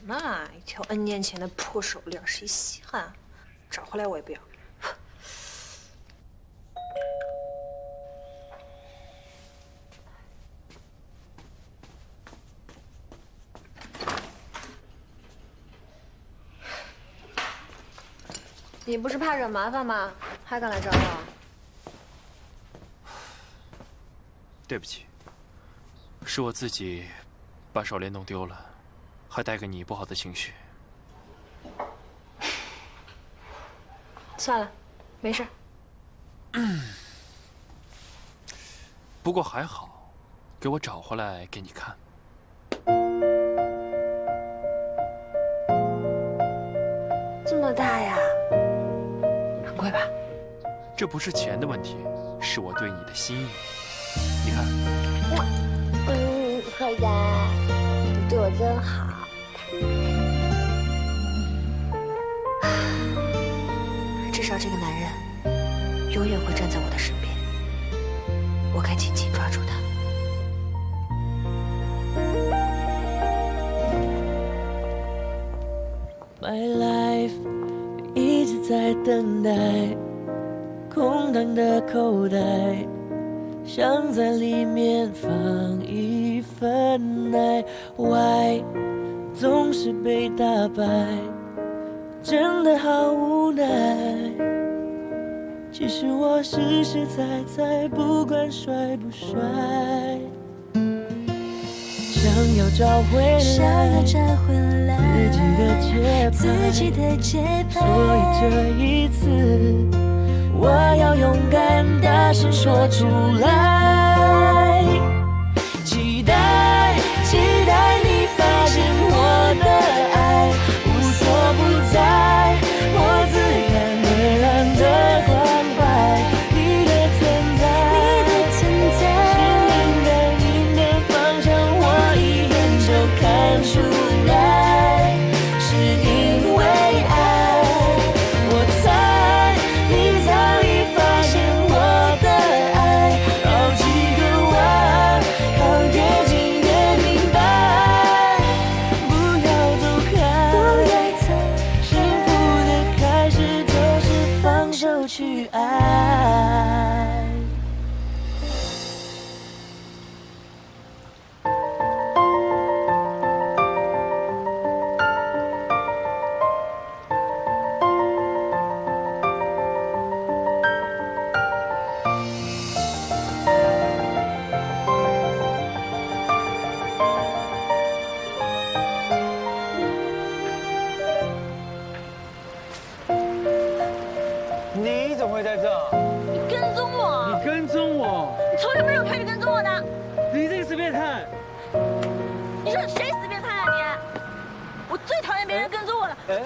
么啊？一条 N 年前的破手链，谁稀罕啊？找回来我也不要。你不是怕惹麻烦吗？还敢来找我？对不起，是我自己把手链弄丢了，还带给你不好的情绪。算了，没事。不过还好，给我找回来给你看。这么大呀？很贵吧？这不是钱的问题，是我对你的心意。你看，好呀，你对我真好。至少这个男人永远会站在我的身边，我该紧紧抓住他。My life 一直在等待，空荡的口袋，想在里面放一份爱。Why 总是被打败，真的好无奈。其实我实实在在，不管帅不帅，想要找回来自己的节拍，所以这一次我要勇敢大声说出来，期待你发现我的爱无所不在，我自然而然的关怀你的存在，是应该你的方向，我一眼就看出来，是因为爱，我猜你早已发现我的爱，绕几个弯，靠越近越明白，不要走开，幸福的开始就是放手去爱。你怎么会在这？你跟踪我！你跟踪我！你从什么时候开始跟踪我的？你这个死变态！你说谁死变态啊你？我最讨厌别人跟踪我了。哎呀！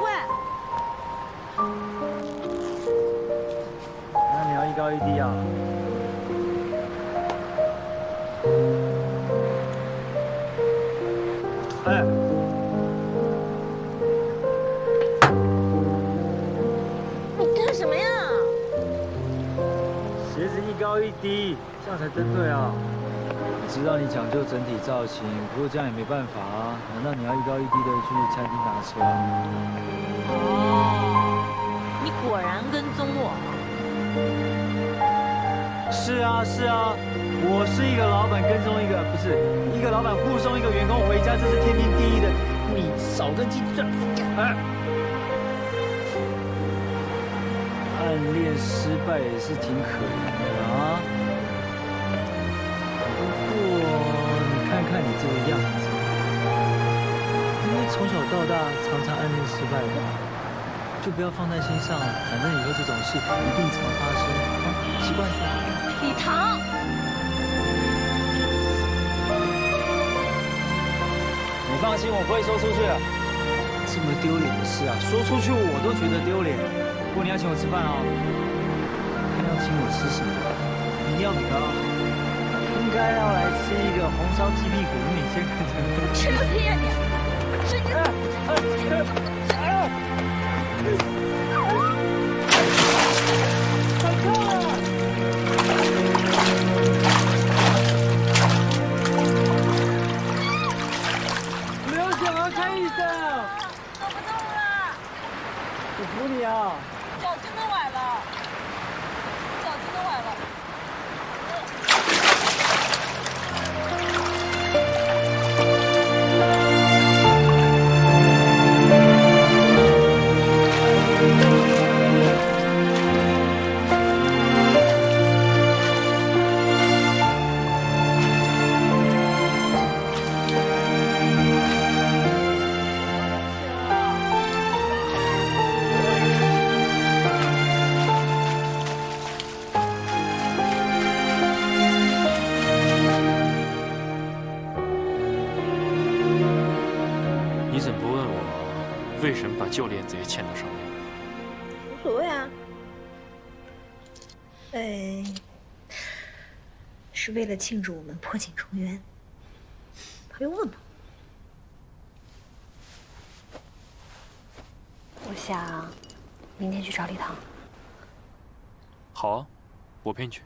喂，那你要一高一低啊？哎，你干什么呀？鞋子一高一低，这样才真对啊！知道你讲究整体造型，不过这样也没办法啊。难道你要一高一低的去餐厅打车啊？哦，你果然跟踪我。是啊是啊，我是一个老板跟踪一个，不是一个老板护送一个员工回家，这是天经地义的。你少根筋这，哎，暗恋失败也是挺可怜的啊。不过你看看你这个样子，因为从小到大常常暗恋失败吧，就不要放在心上了。反正以后这种事一定常发生，习惯就好。李唐，你放心，我不会说出去的。这么丢脸的事啊，说出去我都觉得丢脸。不过你要请我吃饭哦，看要请我吃什么？你要不要？应该要来吃一个红烧鸡屁股，因为你先看这个。吃个屁呀你！神经！太痛了！刘姐，我要看医生。走不动了，我扶你啊。脚真的崴了，脚真的崴了。你怎么不问我为什么把旧链子也牵到上面？无所谓啊。是为了庆祝我们破镜重圆。不用问吧。我想明天去找李唐。好啊，我陪你去。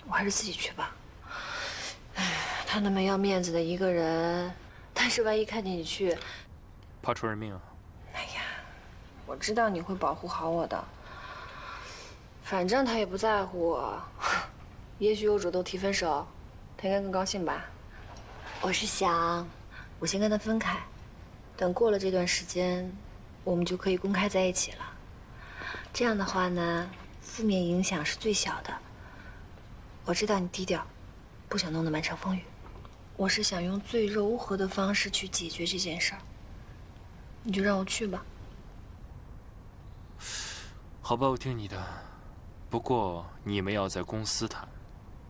我还是自己去吧。他那么要面子的一个人，但是万一看见你去，怕出人命啊！哎呀，我知道你会保护好我的。反正他也不在乎我，也许我主动提分手，他应该更高兴吧。我是想，我先跟他分开，等过了这段时间，我们就可以公开在一起了。这样的话呢，负面影响是最小的。我知道你低调，不想弄得满城风雨。我是想用最柔和的方式去解决这件事儿。你就让我去吧。好吧，我听你的。不过你们要在公司谈，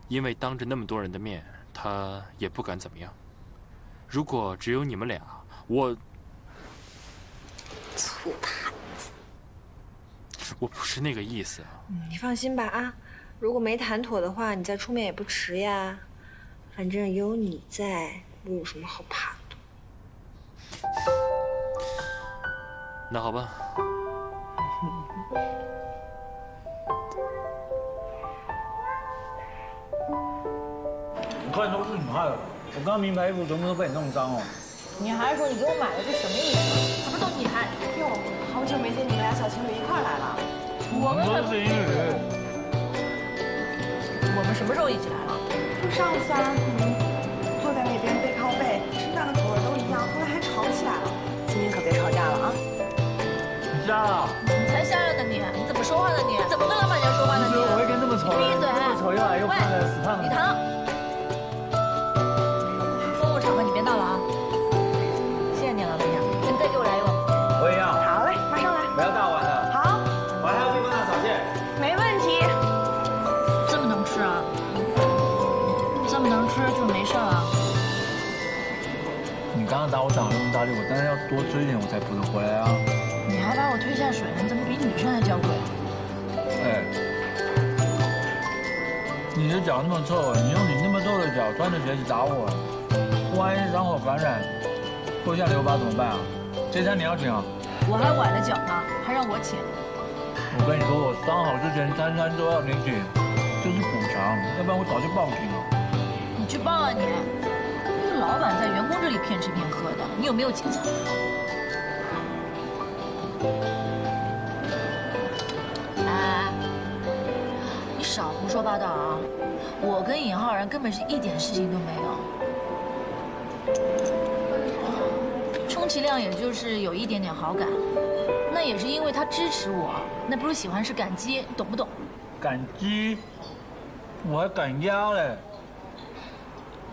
因为当着那么多人的面，他也不敢怎么样。如果只有你们俩，我醋坛子。我不是那个意思啊。你放心吧啊，如果没谈妥的话，你再出面也不迟呀。反正有你在，我有什么好怕的？那好吧。你快说是你害的！我刚名牌衣服全部都被你弄脏哦。你还说你给我买的是什么衣服？怎么都你害？哟，好久没见你们俩小情侣一块儿来了。我们说的是英语。我们什么时候一起来了？就上次啊，坐在那边背靠背，吃饭的口味都一样，后来还吵起来了。今天可别吵架了啊！你瞎了？你才瞎了呢你！你怎么说话的你？怎么跟老板娘说话的你？你觉得我会跟这么丑的、闭嘴！这么丑又矮又胖的死胖子？李唐，公务场合你别闹了啊！谢谢你了，林阳，你再给我来一碗。我也要。好嘞，马上来。不要大碗的。好，我还要地方大炒蟹。没问题。这么能吃啊？这么能吃就没事啊？你刚刚打我打那么大力，我当然要多吃一点，我才补得回来啊。你还把我推下水呢，你怎么比女生还娇贵啊？哎，你的脚那么臭，你用你那么臭的脚穿着鞋子打我，万一伤口感染，或下留疤怎么办啊？这餐你要请啊？我还崴了脚呢，还让我请？我跟你说，我伤好之前餐餐都要你请，这是补偿，要不然我早就报警了。你去报啊你！一个老板在员工这里骗吃骗喝的，你有没有节操？哎，你少胡说八道啊！我跟尹浩然根本是一点事情都没有，充其量也就是有一点点好感，那也是因为他支持我，那不如喜欢是感激，懂不懂？感激，我还赶鸭嘞。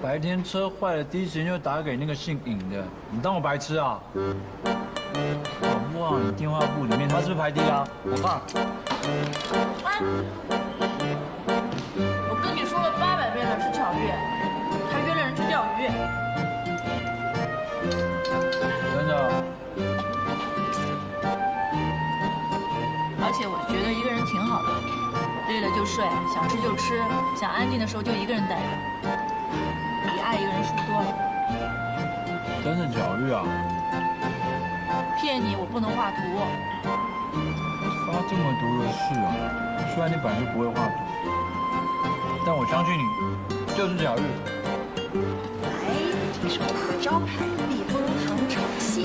白天车坏了，第一时间就打给那个姓尹的，你当我白痴啊？搞不好你电话簿里面他是不是排第一啊？我看。哎，我跟你说了800遍了，是巧遇，还约了人去钓鱼。真的？睡，想吃就吃，想安静的时候就一个人待着，比爱一个人舒服多了。真的巧遇啊！骗你，我不能画图。发这么毒的誓啊！虽然你本来就不会画图，但我相信你就是巧遇。来，这是我们的招牌避风塘炒蟹，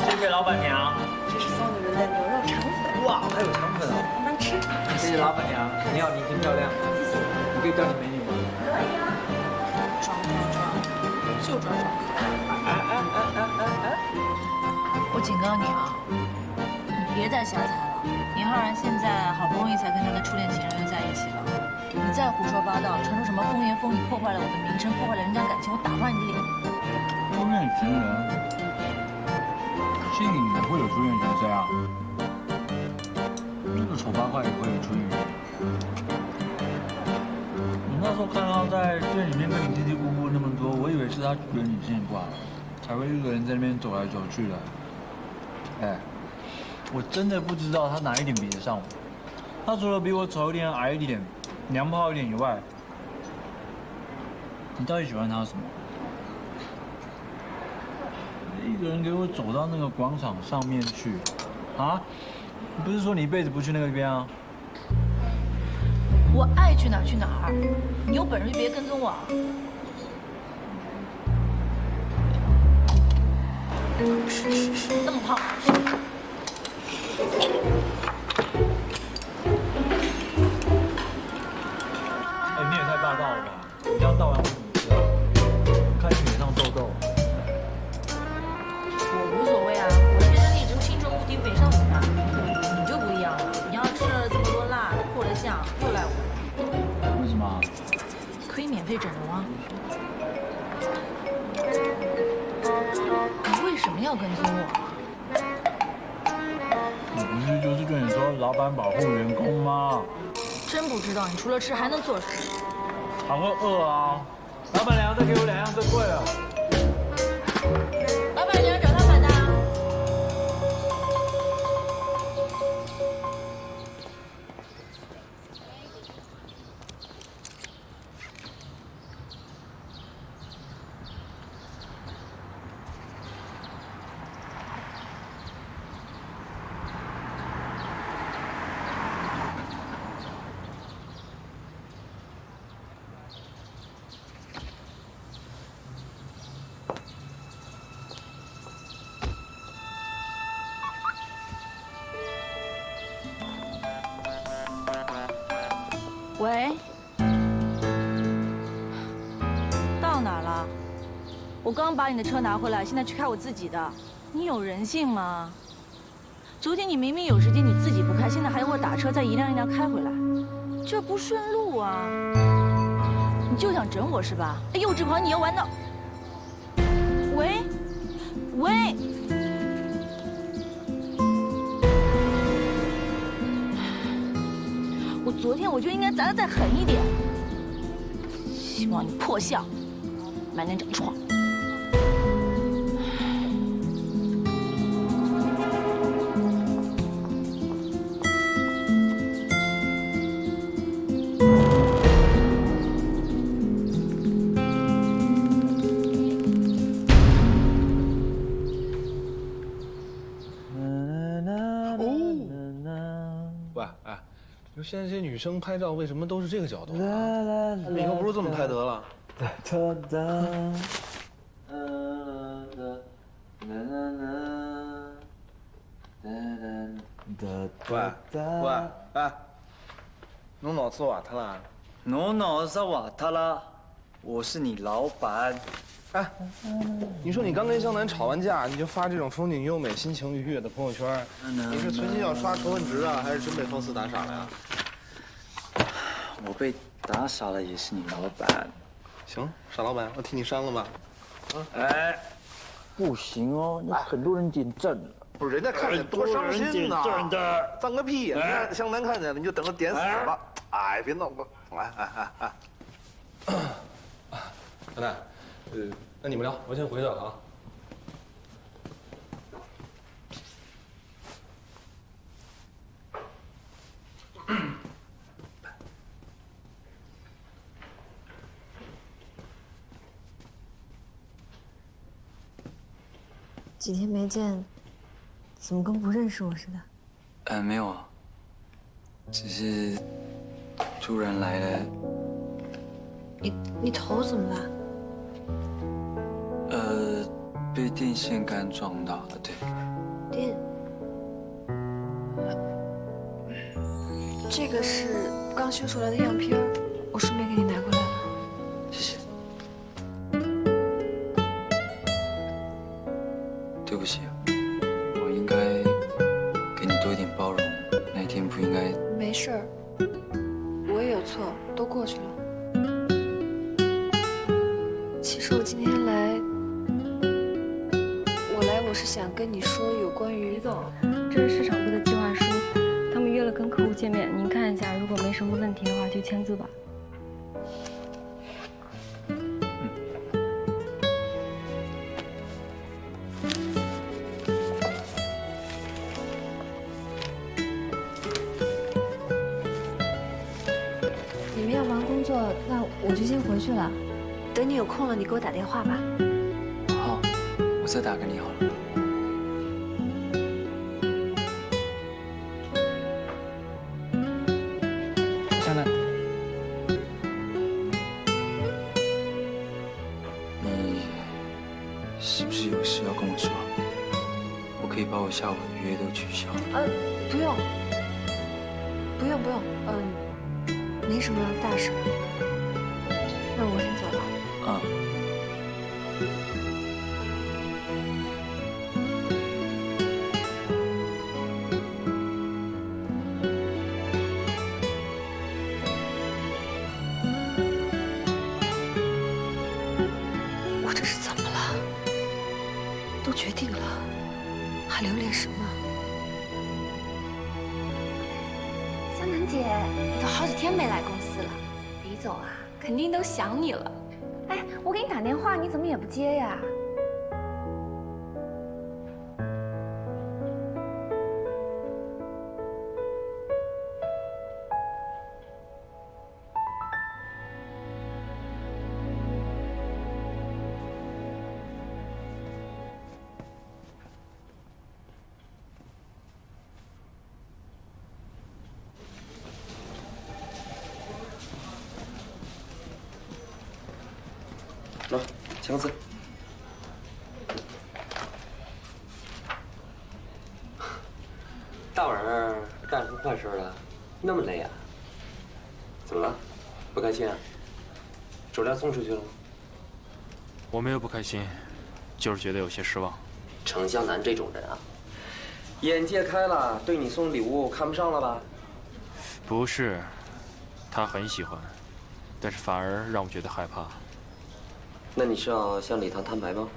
谢谢老板娘。这是送你们的牛肉肠粉，哇，还有肠粉哦！慢慢吃。谢谢老板娘，你好，你挺漂亮。谢谢。我可以叫你美女吗？可以啊。装，就装。我警告你啊，你别再瞎猜了。宁浩然现在好不容易才跟他的初恋情人又在一起了，你再胡说八道，传出什么风言风语，破坏了我的名声，破坏了人家感情，我打花你的脸。初恋情人，心里也会有初恋情人谁啊？这个丑八怪也会有初恋情人。我那时候看他在店里面跟你嘀嘀咕咕那么多，我以为是他觉得你心情不好，才会一个人在那边走来走去的。哎，我真的不知道他哪一点比得上我。他除了比我丑一点、矮一点、娘炮一点以外，你到底喜欢他什么？一个人给我走到那个广场上面去，啊？你不是说你一辈子不去那个边啊？我爱去哪儿去哪儿，你有本事就别跟踪我。那么胖。哎，你也太霸道了吧！你这样倒完我怎么知道？看你脸上痘痘。我无所谓啊，我天生丽质，青春无敌，北上武大。你就不一样了，你要吃了这么多辣，破了相，又赖我。为什么？可以免费整容啊。你为什么要跟踪我？我不是就是跟你说老板保护员工吗？真不知道你除了吃还能做什么？还会饿啊！老板娘，再给我2样最贵了。老板娘找他买的。喂，到哪儿了？我刚把你的车拿回来，现在去开我自己的。你有人性吗？昨天你明明有时间你自己不开，现在还要我打车再一辆一辆开回来，这不顺路啊！你就想整我是吧？哎，幼稚狂，你要玩到……喂，喂。我昨天我就应该砸得再狠一点，希望你破相，满脸长疮。现在这些女生拍照为什么都是这个角度啊？以后不是这么拍得了。喂，哎，侬脑子瓦特啦？侬脑子瓦特啦！我是你老板。哎，你说你刚跟湘南吵完架，你就发这种风景优美、心情愉悦的朋友圈，你是存心要刷仇恨值啊，还是真被放肆打傻了呀？我被打傻了也是你老板。行，傻老板，我替你删了吧。哎，不行哦，那很多人点赞。不是人家看见多伤心呐！赞个屁呀！你看湘南看见了，你就等着点死吧。哎，别闹了，哎。湘南，那你们聊，我先回去了啊。几天没见，怎么跟不认识我似的？没有啊，只是突然来了。你头怎么了？被电线杆撞到了，对。这个是刚修出来的样片儿，我顺便给你拿过来了。谢谢。对不起啊，我应该给你多一点包容，那天不应该。没事儿，我也有错，都过去了。其实我今天来，我是想跟你说有关于……李总，这是市场部的计划书，他们约了跟客户见面，您看一下，如果没什么问题的话，就签字吧。你们要忙工作，那我就先回去了。等你有空了，你给我打电话吧。好，我再打给你好了。江南，你是不是有事要跟我说？我可以把我下午的约都取消。不用，没什么大事。那我先走了。我这是怎么了？都决定了，还留恋什么？江南姐，你都好几天没来公司了，李总啊，肯定都想你了。哎，我给你打电话，你怎么也不接呀？来，签个字。大晚上干什么坏事了？那么累啊？怎么了？不开心啊？手链送出去了吗？我没有不开心，就是觉得有些失望。程向南这种人啊，眼界开了，对你送礼物看不上了吧？不是，他很喜欢，但是反而让我觉得害怕。那你是要向礼堂摊牌吗？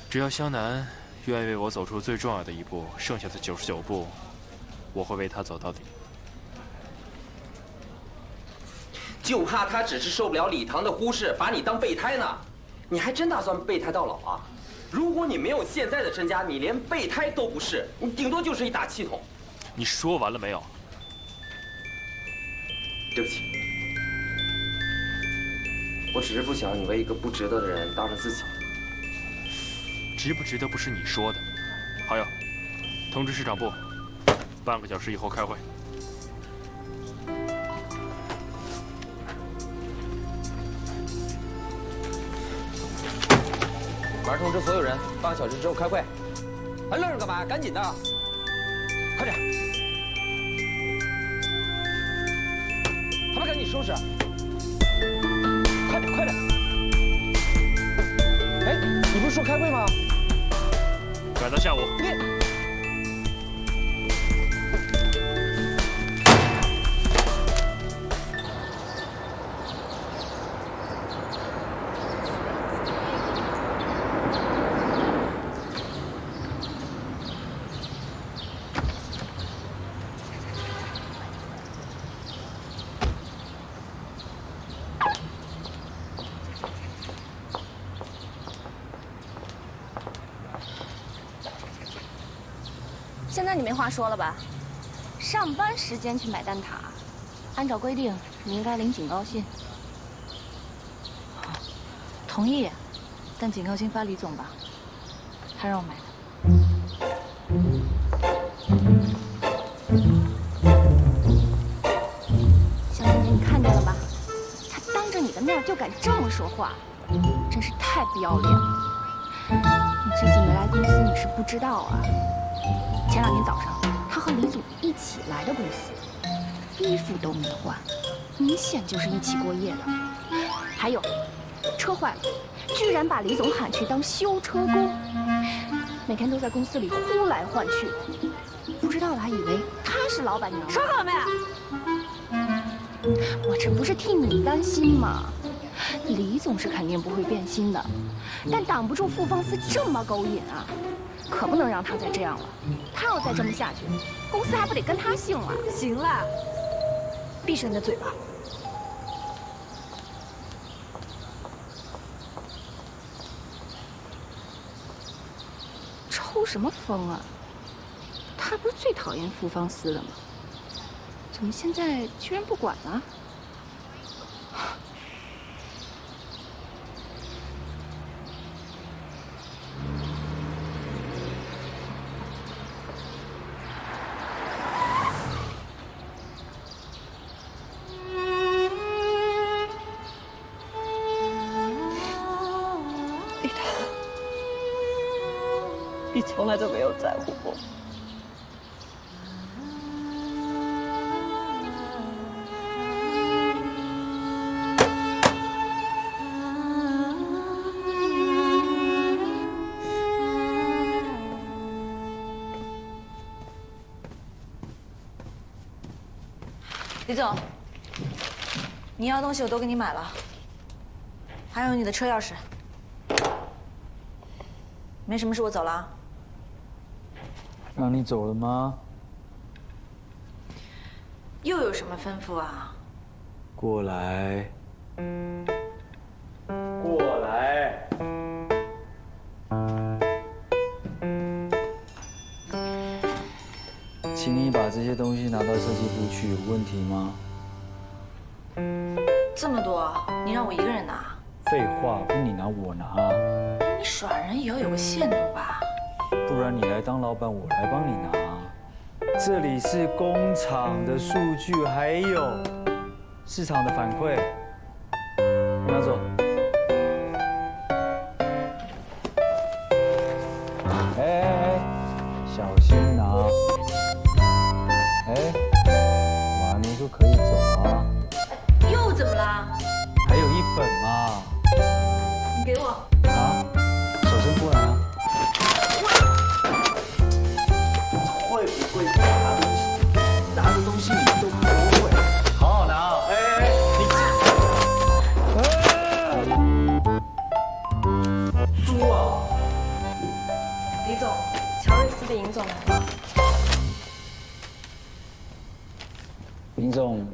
只要湘南愿意为我走出最重要的一步，剩下的99步，我会为他走到底。就怕他只是受不了礼堂的忽视，把你当备胎呢。你还真打算备胎到老啊？如果你没有现在的身家，你连备胎都不是，你顶多就是一打气筒。你说完了没有？对不起，我只是不想你为一个不值得的人搭上自己。值不值得不是你说的。还有，通知市场部，半个小时以后开会。马上通知所有人，半个小时之后开会。还愣着干嘛？赶紧的，快点！还不赶紧收拾？快点，快点！哎，你不是说开会吗？改到下午。现在你没话说了吧？上班时间去买蛋挞，按照规定你应该领警告信。同意，但警告信发李总吧。他让我买的。小姐姐，你看见了吧？他当着你的面就敢这么说话，真是太不要脸了。你最近没来公司，你是不知道啊。前2天早上，他和李总一起来的公司，衣服都没换，明显就是一起过夜的。还有，车坏了，居然把李总喊去当修车工，每天都在公司里呼来唤去，不知道的还以为他是老板娘。说好了没？我这不是替你担心吗？李总是肯定不会变心的，但挡不住傅方思这么勾引啊，可不能让他再这样了。他要再这么下去，公司还不得跟他姓了？行了，闭上你的嘴巴。抽什么风啊？他不是最讨厌傅方思的吗？怎么现在居然不管了？你从来都没有在乎过。李总，你要的东西我都给你买了，还有你的车钥匙。没什么事，我走了啊。让你走了吗？又有什么吩咐啊？过来，过来。请你把这些东西拿到设计部去，有问题吗？这么多，你让我一个人拿？废话，不你拿我拿。你耍人也要有个限度吧？不然你来当老板，我来帮你拿。这里是工厂的数据，还有市场的反馈，拿走。哎，小心拿。哎，我还没说可以走啊。又怎么了？还有一本嘛。你给我。啊，手伸过来啊。会不会拿东西？拿的东西你都不会，好好拿啊！哎，你猪啊！李总，乔瑞斯的尹总来了。林总，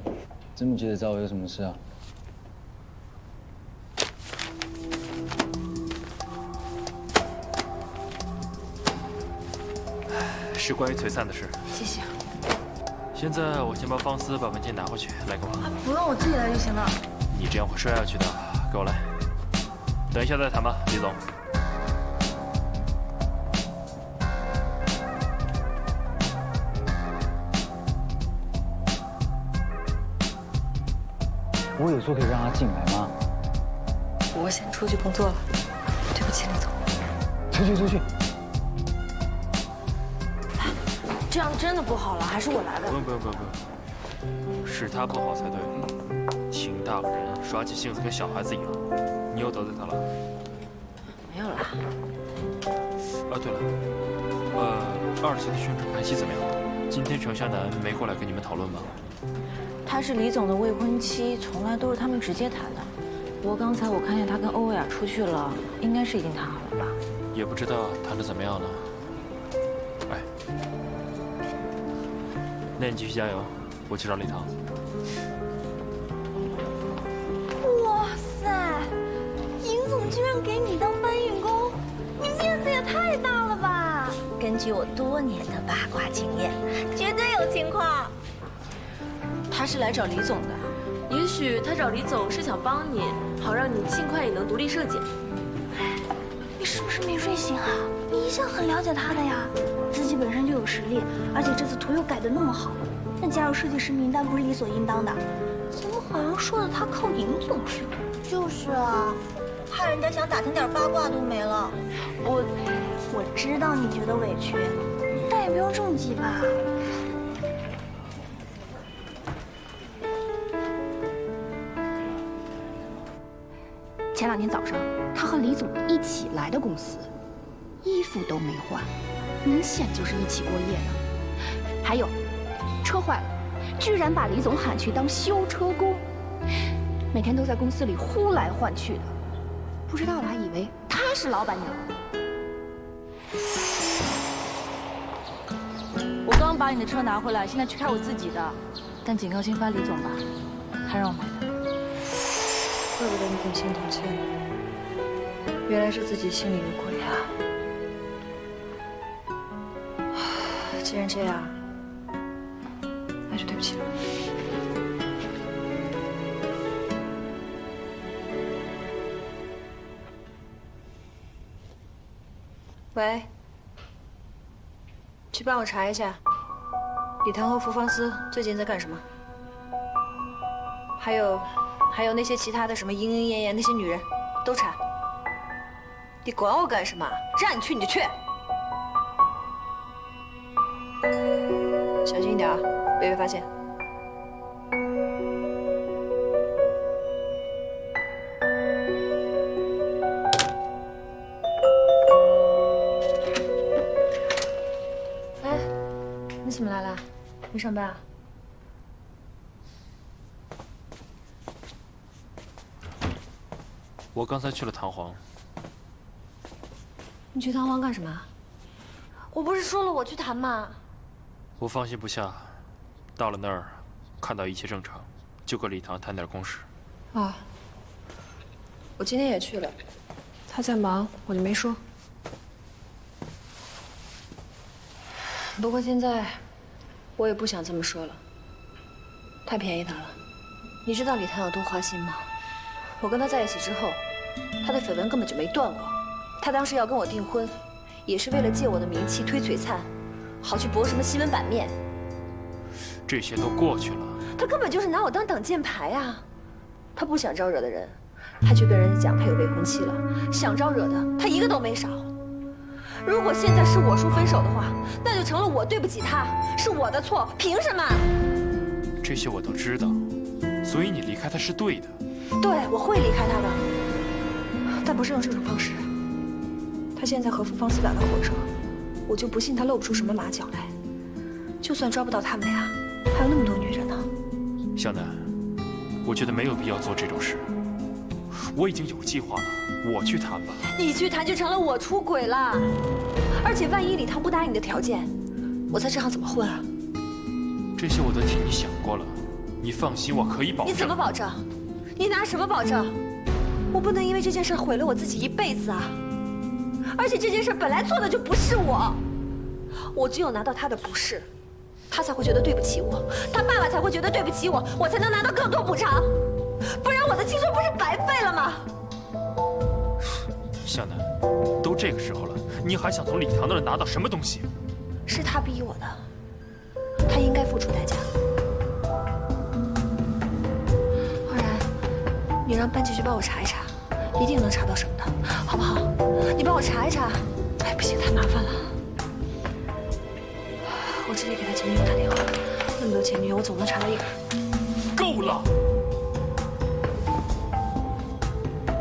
这么急着找我有什么事啊？是关于璀璨的事。谢谢。现在我先帮方思把文件拿回去，来给我。不用，我自己来就行了。你这样会摔下去的，给我来。等一下再谈吧，李总。我有说可以让他进来吗？我先出去工作了，对不起，李总。出去。这样真的不好了，还是我来吧。不用，是他不好才对。挺大个人，耍起性子跟小孩子一样。你又得罪他了？没有啦。啊，对了，2期的宣传排期怎么样？今天程向南没过来跟你们讨论吗？他是李总的未婚妻，从来都是他们直接谈的。不过刚才我看见他跟欧薇娅出去了，应该是已经谈好了吧？也不知道谈得怎么样呢。哎，那你继续加油，我去找礼堂。哇塞，尹总居然给你当搬运工，你面子也太大了吧！根据我多年的八卦经验，绝对有情况。他是来找李总的，也许他找李总是想帮你，好让你尽快也能独立设计。你是不是没睡醒啊？你一向很了解他的呀，自己本身就有实力，而且这次图又改得那么好，那加入设计师名单不是理所应当的？怎么好像说的他靠林总去了？就是啊，害人家想打听点八卦都没了。我知道你觉得委屈，但也不用这么急吧。前2天早上，他和李总一起来的公司，衣服都没换，明显就是一起过夜的。还有，车坏了，居然把李总喊去当修车工，每天都在公司里呼来唤去的，不知道的还以为他是老板娘。我刚把你的车拿回来，现在去开我自己的，但警告新发李总吧，他让我买的。怪不得你很心疼倩，原来是自己心里有鬼啊！既然这样，那就对不起了。喂，去帮我查一下，李唐和福芳斯最近在干什么？还有那些其他的什么莺莺燕燕那些女人，都查。你管我干什么？让你去你就去，小心一点啊，别被发现。哎，你怎么来了？没上班啊？我刚才去了弹簧。你去弹簧干什么？我不是说了我去谈吗？我放心不下，到了那儿，看到一切正常，就跟李唐谈点公事。啊，我今天也去了，他在忙，我就没说。不过现在，我也不想这么说了，太便宜他了。你知道李唐有多花心吗？我跟他在一起之后，他的绯闻根本就没断过。他当时要跟我订婚，也是为了借我的名气推璀璨，好去博什么新闻版面。这些都过去了。他根本就是拿我当挡箭牌啊！他不想招惹的人，他去跟人家讲他有未婚妻了；想招惹的，他一个都没少。如果现在是我说分手的话，那就成了我对不起他，是我的错，凭什么？这些我都知道，所以你离开他是对的。对，我会离开他的，但不是用这种方式。他现在和福芳斯打得火热，我就不信他露不出什么马脚来。就算抓不到他们俩，还有那么多女人呢。向南，我觉得没有必要做这种事。我已经有计划了，我去谈吧。你去谈就成了我出轨了，而且万一李唐不答应你的条件，我在这行怎么混啊？这些我都替你想过了，你放心，我可以保证。你怎么保证？你拿什么保证？我不能因为这件事毁了我自己一辈子啊！而且这件事本来做的就不是我，我只有拿到他的不是，他才会觉得对不起我，他爸爸才会觉得对不起我，我才能拿到更多补偿，不然我的青春不是白费了吗？向南，都这个时候了，你还想从李唐那儿拿到什么东西？是他逼我的，他应该付出代价。浩然，你让班级去帮我查一查，一定能查到什么的，好不好？你帮我查一查。哎，不行，太麻烦了。我直接给他前女友打电话，那么多前女友，我总能查到一个。够了！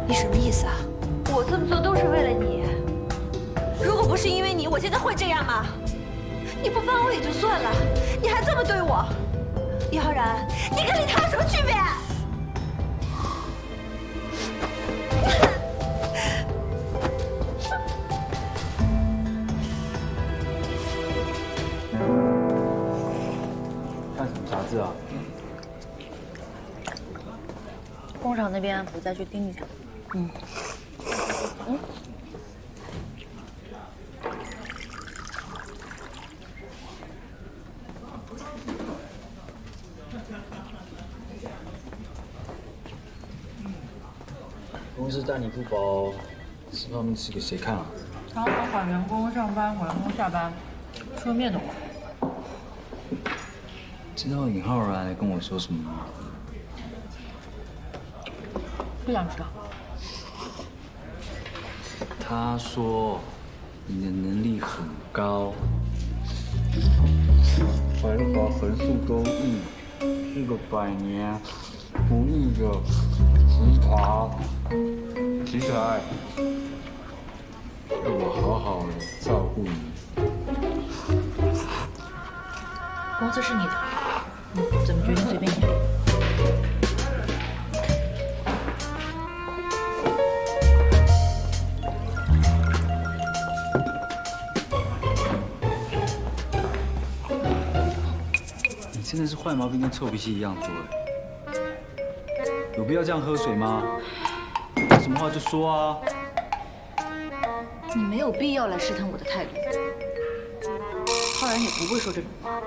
你什么意思啊？我这么做都是为了你。如果不是因为你，我现在会这样吗？你不帮我也就算了，你还这么对我，李浩然，你跟李唐有什么区别？看什么杂志啊？工厂那边我再去盯一下。公司待你不薄，吃泡面吃给谁看啊？常常管员工上班，管员工下班，吃个面怎么了？知道尹浩然来跟我说什么吗？不想知道。他说你的能力很高，才华横竖都艺，是个百年不遇的奇才，让我好好的照顾你。公司是你的，怎么决定随便你。你真的是坏毛病跟臭脾气一样多哎，有必要这样喝水吗？有什么话就说啊。你没有必要来试探我的态度。浩然也不会说这种话。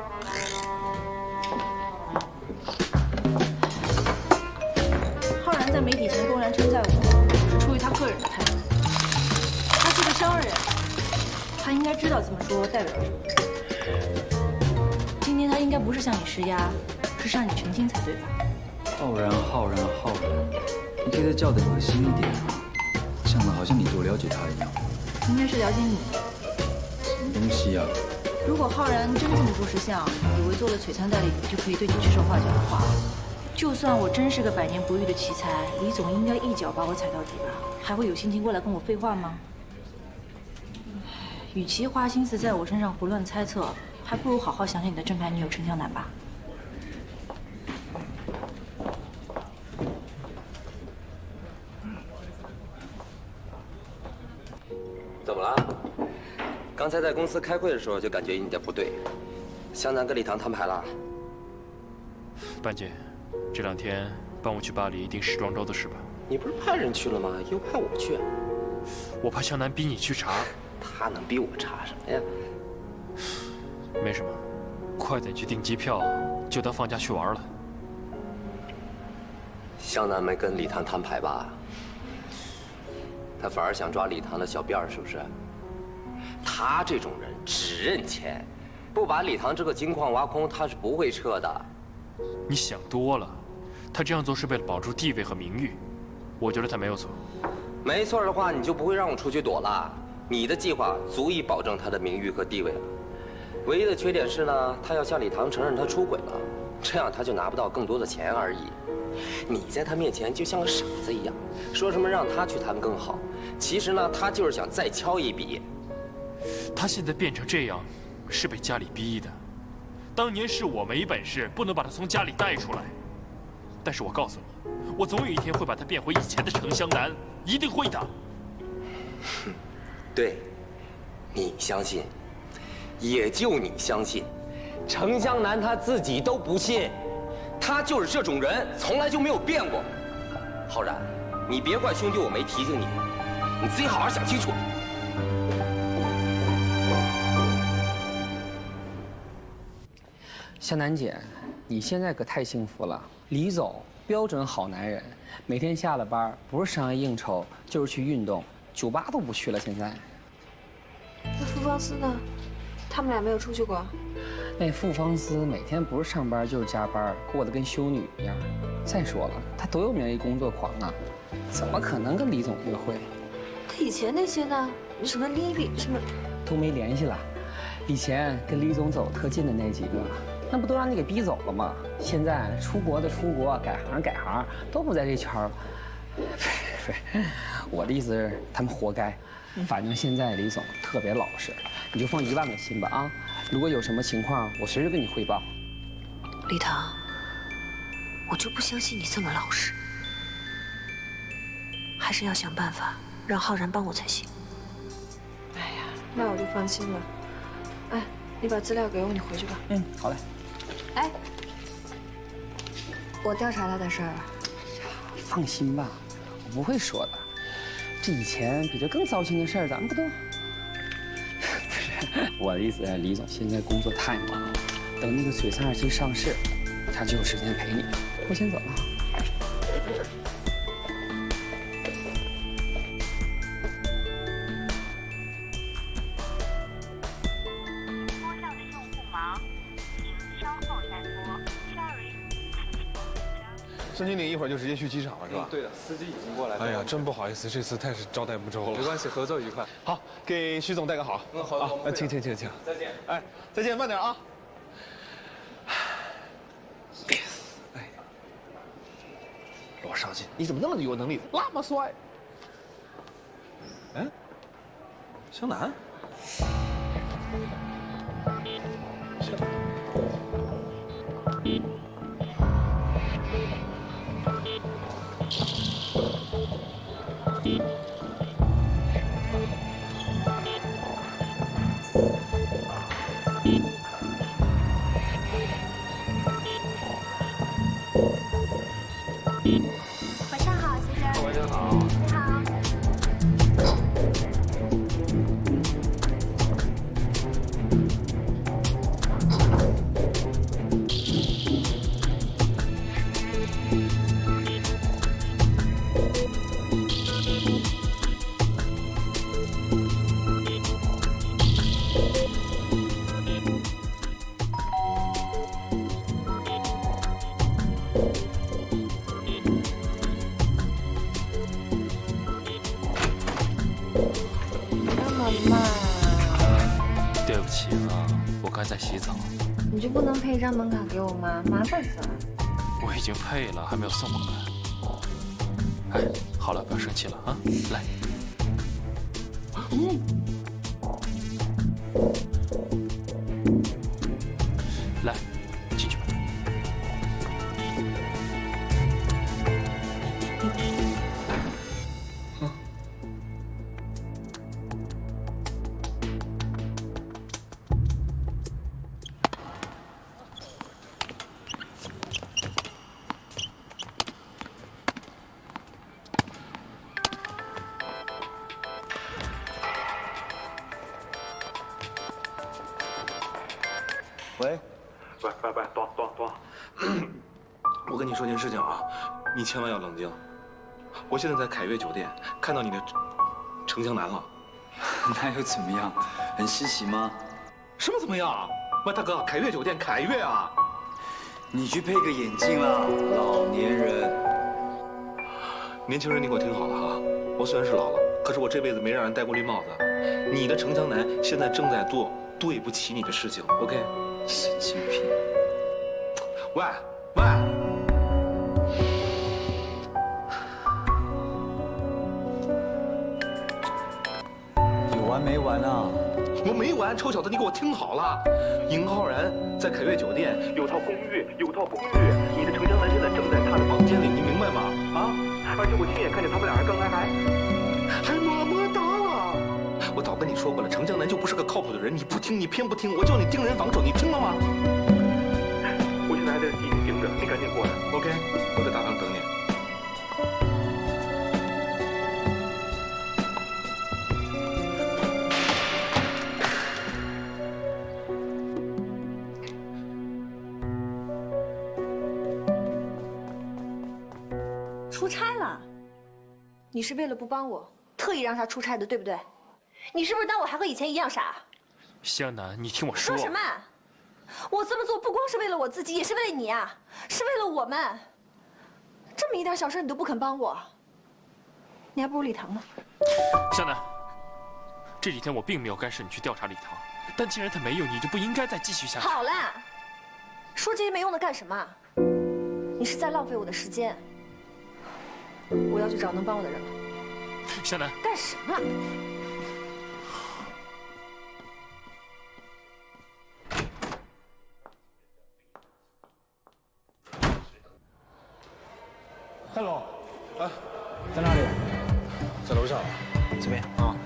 浩然在媒体前公然称赞我，是出于他个人的态度。他是个商人，他应该知道这么说代表什么。今天他应该不是向你施压，是向你澄清才对吧？浩然，你可以再叫得恶心一点啊，讲得好像你多了解他一样。应该是了解你。什么东西啊？如果浩然真这么不识相，以为做了璀璨代理就可以对你指手画脚的话，就算我真是个百年不遇的奇才，李总应该一脚把我踩到底吧？还会有心情过来跟我废话吗？与其花心思在我身上胡乱猜测，还不如好好想想你的正牌女友陈湘南吧。怎么了？刚才在公司开会的时候就感觉你的不对。湘南跟礼堂摊牌了。班姐，这2天帮我去巴黎订时装周的事吧。你不是派人去了吗？又派我去。我怕湘南逼你去查。他能逼我查什么呀？没什么，快点去订机票，就当放假去玩了。湘南没跟礼堂摊牌吧？他反而想抓礼堂的小辫儿，是不是？他这种人只认钱，不把礼堂这个金矿挖空，他是不会撤的。你想多了，他这样做是为了保住地位和名誉，我觉得他没有错。没错的话，你就不会让我出去躲了。你的计划足以保证他的名誉和地位了。唯一的缺点是呢，他要向礼堂承认他出轨了，这样他就拿不到更多的钱而已。你在他面前就像个傻子一样，说什么让他去谈更好，其实呢，他就是想再敲一笔。他现在变成这样，是被家里逼的。当年是我没本事，不能把他从家里带出来。但是我告诉你，我总有一天会把他变回以前的程湘南，一定会的。对，你相信，也就你相信，程湘南他自己都不信，他就是这种人，从来就没有变过。浩然，你别怪兄弟我没提醒你，你自己好好想清楚。湘南姐，你现在可太幸福了。李总标准好男人，每天下了班不是商业应酬就是去运动，酒吧都不去了。现在，那傅方思呢？他们俩没有出去过。那傅方思每天不是上班就是加班，过得跟修女一样。再说了，他多有名一工作狂啊，怎么可能跟李总约会？他以前那些呢？什么李什么都没联系了。以前跟李总走特近的那几个，那不都让你给逼走了吗？现在出国的出国，改行改行，都不在这圈了。不是，我的意思是他们活该。反正现在李总特别老实，你就放1万个心吧啊！如果有什么情况，我随时跟你汇报。李唐，我就不相信你这么老实，还是要想办法让浩然帮我才行。哎呀，那我就放心了。哎，你把资料给我，你回去吧。嗯，好嘞。哎，我调查他的事儿，放心吧，我不会说的。这以前比这更糟心的事儿，咱们不都？不是，我的意思是，李总现在工作太忙了，等那个璀璨2期上市，他就有时间陪你了。我先走了。孙经理一会儿就直接去机场了，是吧？对的，司机已经过来。哎呀，真不好意思，这次太是招待不周了。没关系，合作愉快。好，给徐总带个好。好。啊，请。再见。哎，再见，慢点啊。哎，罗少锦，你怎么那么有能力，那么帅？哎，湘南。晚上好，先生。晚上好。你好。那么慢，对不起啊，我刚在洗澡。你就不能配一张门卡给我吗？麻烦死了。我已经配了，还没有送过来。哎，好了，不要生气了啊，来。来，进去吧。喂，短，我跟你说件事情啊，你千万要冷静。我现在在凯悦酒店看到你的程江南了。那又怎么样？很稀奇吗？什么怎么样？喂，大哥，凯悦酒店，凯悦啊！你去配个眼镜啦，老年人。年轻人，你给我听好了哈，我虽然是老了，可是我这辈子没让人戴过绿帽子。你的程江南现在正在做对不起你的事情 ，OK？ 神经病！喂，有完没完啊？我没完，臭小子，你给我听好了。尹浩然在凯悦酒店有套公寓，你的程江南现在正在他的房间里，你明白吗？啊！而且我亲眼看见他们俩人刚才还么哒了。我早跟你说过了，程江南就不是个靠谱的人，你不听，你偏不听，我叫你盯人防守，你听了吗？我现在还在继续盯着，你赶紧过来 ，OK？ 我在大堂等你。出差了？你是为了不帮我，特意让他出差的，对不对？你是不是当我还和以前一样傻？湘南，你听我说。说什么？我这么做不光是为了我自己，也是为了你啊，是为了我们。这么一点小事你都不肯帮我，你还不如礼堂呢。湘南，这几天我并没有干涉你去调查礼堂，但既然他没有，你就不应该再继续下去。好了，说这些没用的干什么？你是在浪费我的时间。我要去找能帮我的人了。湘南，干什么？Hello， 啊，在哪里？在楼上。这边啊，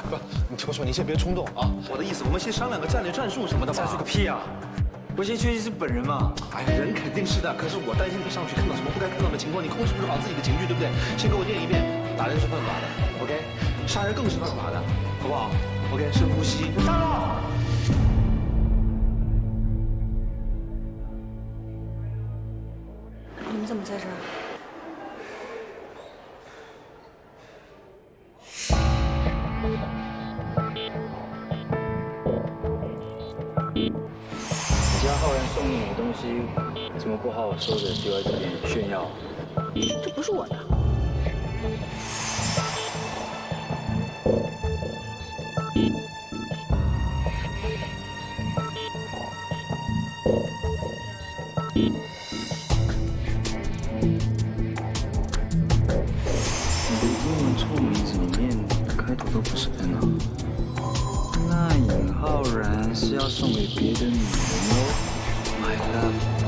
不，你听我说，你先别冲动啊。我的意思，我们先商量个战略战术什么的吧。战术个屁啊！我先确定是本人嘛。哎呀，人肯定是的，可是我担心他上去看到什么不该看到的情况，你控制不好自己的情绪，对不对？先给我念一遍，打人是犯法的 ，OK？ 杀人更是犯法的，好不好 ？OK， 深呼吸。站住！你们怎么在这儿？江浩然送你的东西，怎么不好好收着，就在这边炫耀？这不是我的。你的英文错名字里面开头都不是 N 啊？那尹浩然是要送给别的女人喽 ？My love。